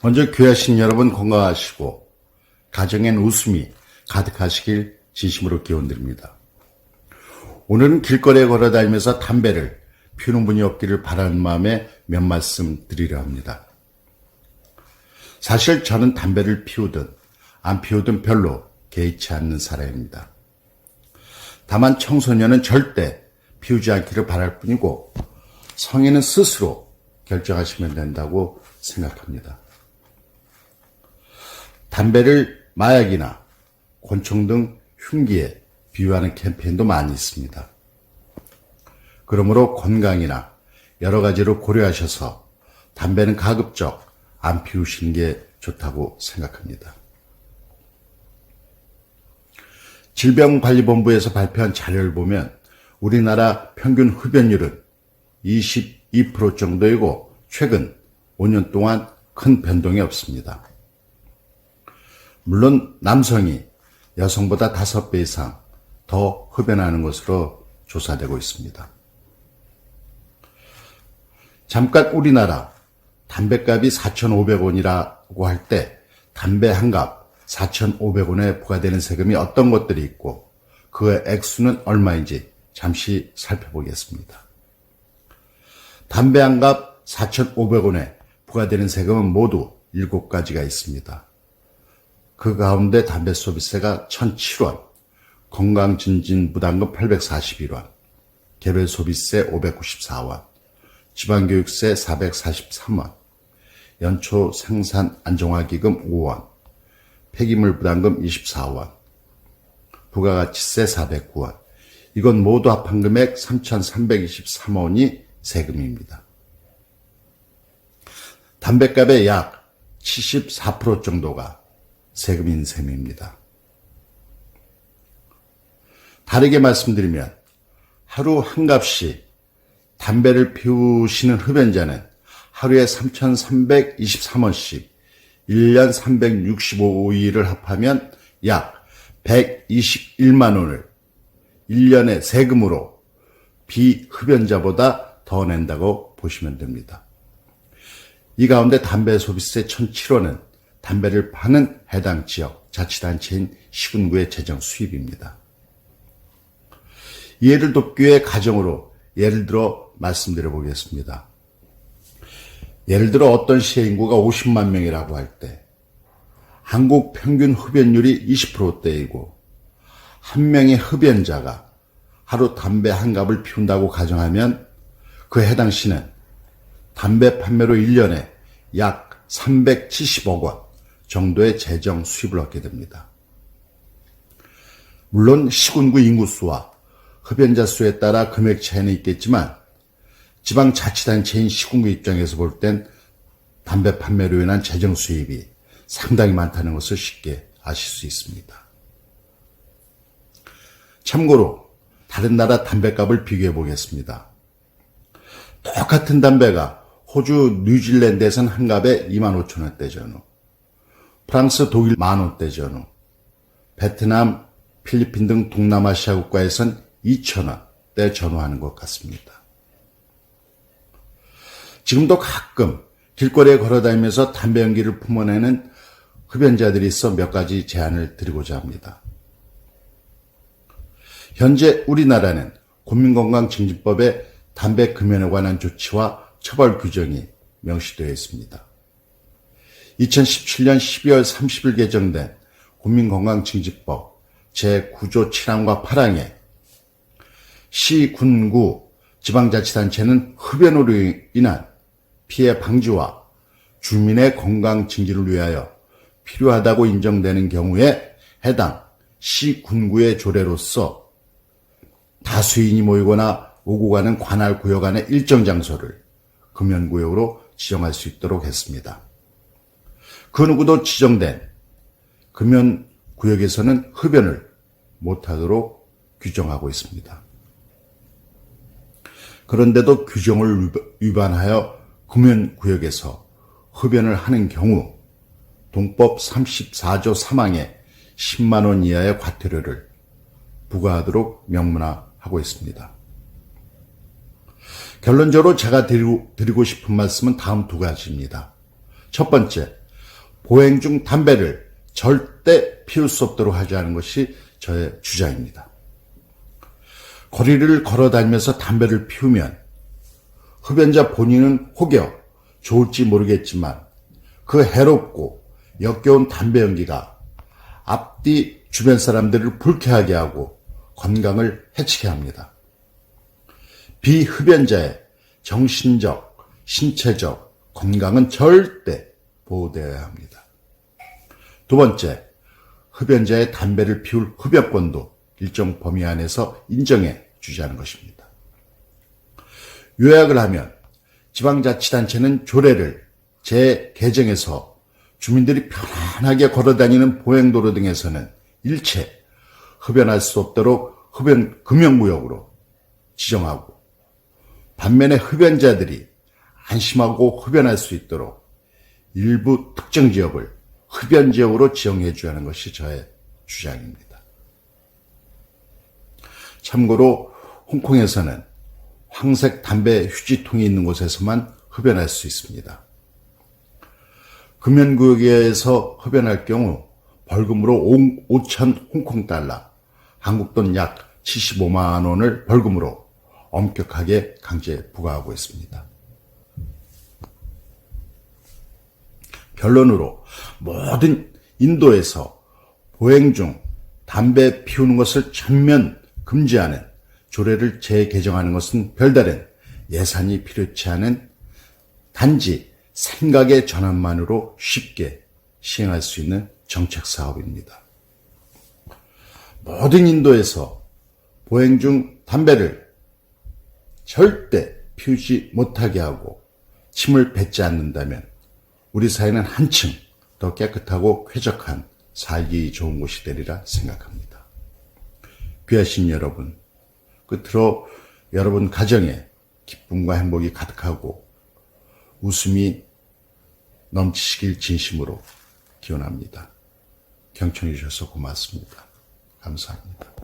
먼저 귀하신 여러분 건강하시고 가정엔 웃음이 가득하시길 진심으로 기원드립니다. 오늘은 길거리에 걸어다니면서 담배를 피우는 분이 없기를 바라는 마음에 몇 말씀 드리려 합니다. 사실 저는 담배를 피우든 안 피우든 별로 개의치 않는 사람입니다. 다만 청소년은 절대 피우지 않기를 바랄 뿐이고 성인은 스스로 결정하시면 된다고 생각합니다. 담배를 마약이나 곤충 등 흉기에 비유하는 캠페인도 많이 있습니다. 그러므로 건강이나 여러 가지로 고려하셔서 담배는 가급적 안 피우시는 게 좋다고 생각합니다. 질병관리본부에서 발표한 자료를 보면 우리나라 평균 흡연율은 22% 정도이고 최근 5년 동안 큰 변동이 없습니다. 물론 남성이 여성보다 5배 이상 더 흡연하는 것으로 조사되고 있습니다. 잠깐 우리나라 담배값이 4,500원이라고 할 때 담배 한 갑 4,500원에 부과되는 세금이 어떤 것들이 있고 그 액수는 얼마인지 잠시 살펴보겠습니다. 담배 한 갑 4,500원에 부과되는 세금은 모두 7가지가 있습니다. 그 가운데 담배 소비세가 1,007원, 건강증진부담금 841원, 개별 소비세 594원, 지방교육세 443원, 연초 생산 안정화기금 5원, 폐기물 부담금 24원, 부가가치세 409원, 이건 모두 합한 금액 3,323원이 세금입니다. 담배값의 약 74% 정도가 세금인 셈입니다. 다르게 말씀드리면 하루 한 갑씩 담배를 피우시는 흡연자는 하루에 3,323원씩 1년 365일을 합하면 약 121만 원을 1년의 세금으로 비흡연자보다 더 낸다고 보시면 됩니다. 이 가운데 담배 소비세 1,007원은 담배를 파는 해당 지역 자치단체인 시군구의 재정 수입입니다. 이해를 돕기 위해 가정으로 예를 들어 말씀드려 보겠습니다. 예를 들어 어떤 시의 인구가 50만 명이라고 할 때 한국 평균 흡연율이 20%대이고 한 명의 흡연자가 하루 담배 한 갑을 피운다고 가정하면 그 해당 시는 담배 판매로 1년에 약 370억 원 정도의 재정 수입을 얻게 됩니다. 물론 시군구 인구수와 흡연자 수에 따라 금액 차이는 있겠지만 지방자치단체인 시군구 입장에서 볼 땐 담배 판매로 인한 재정 수입이 상당히 많다는 것을 쉽게 아실 수 있습니다. 참고로 다른 나라 담배값을 비교해 보겠습니다. 똑같은 담배가 호주, 뉴질랜드에선 한 갑에 25,000원대 전후, 프랑스, 독일 10,000원대 전후, 베트남, 필리핀 등 동남아시아 국가에선 2,000원대 전후하는 것 같습니다. 지금도 가끔 길거리에 걸어다니면서 담배 연기를 품어내는 흡연자들이 있어 몇 가지 제안을 드리고자 합니다. 현재 우리나라는 국민건강증진법에 담배 금연에 관한 조치와 처벌 규정이 명시되어 있습니다. 2017년 12월 30일 개정된 국민건강증진법 제9조 7항과 8항에 시, 군, 구, 지방자치단체는 흡연으로 인한 피해 방지와 주민의 건강 증진을 위하여 필요하다고 인정되는 경우에 해당 시, 군구의 조례로서 다수인이 모이거나 오고 가는 관할 구역 안의 일정 장소를 금연구역으로 지정할 수 있도록 했습니다. 그 누구도 지정된 금연구역에서는 흡연을 못하도록 규정하고 있습니다. 그런데도 규정을 위반하여 금연구역에서 흡연을 하는 경우 동법 34조 3항에 10만 원 이하의 과태료를 부과하도록 명문화하고 있습니다. 결론적으로 제가 드리고 싶은 말씀은 다음 두 가지입니다. 첫 번째, 보행 중 담배를 절대 피울 수 없도록 하자는 것이 저의 주장입니다. 거리를 걸어 다니면서 담배를 피우면 흡연자 본인은 혹여 좋을지 모르겠지만 그 해롭고 역겨운 담배 연기가 앞뒤 주변 사람들을 불쾌하게 하고 건강을 해치게 합니다. 비흡연자의 정신적, 신체적 건강은 절대 보호되어야 합니다. 두 번째, 흡연자의 담배를 피울 흡연권도 일정 범위 안에서 인정해 주자는 것입니다. 요약을 하면 지방자치단체는 조례를 재개정해서 주민들이 편안하게 걸어다니는 보행도로 등에서는 일체 흡연할 수 없도록 흡연 금연구역으로 지정하고, 반면에 흡연자들이 안심하고 흡연할 수 있도록 일부 특정 지역을 흡연지역으로 지정해 주자는 것이 저의 주장입니다. 참고로 홍콩에서는 황색 담배 휴지통이 있는 곳에서만 흡연할 수 있습니다. 금연구역에서 흡연할 경우 벌금으로 5천 홍콩달러, 한국돈 약 75만 원을 벌금으로 엄격하게 강제 부과하고 있습니다. 결론으로 모든 인도에서 보행 중 담배 피우는 것을 전면 금지하는 조례를 재개정하는 것은 별다른 예산이 필요치 않은 단지 생각의 전환만으로 쉽게 시행할 수 있는 정책 사업입니다. 모든 인도에서 보행 중 담배를 절대 피우지 못하게 하고 침을 뱉지 않는다면 우리 사회는 한층 더 깨끗하고 쾌적한 살기 좋은 곳이 되리라 생각합니다. 귀하신 여러분, 끝으로 여러분 가정에 기쁨과 행복이 가득하고 웃음이 넘치시길 진심으로 기원합니다. 경청해 주셔서 고맙습니다. 감사합니다.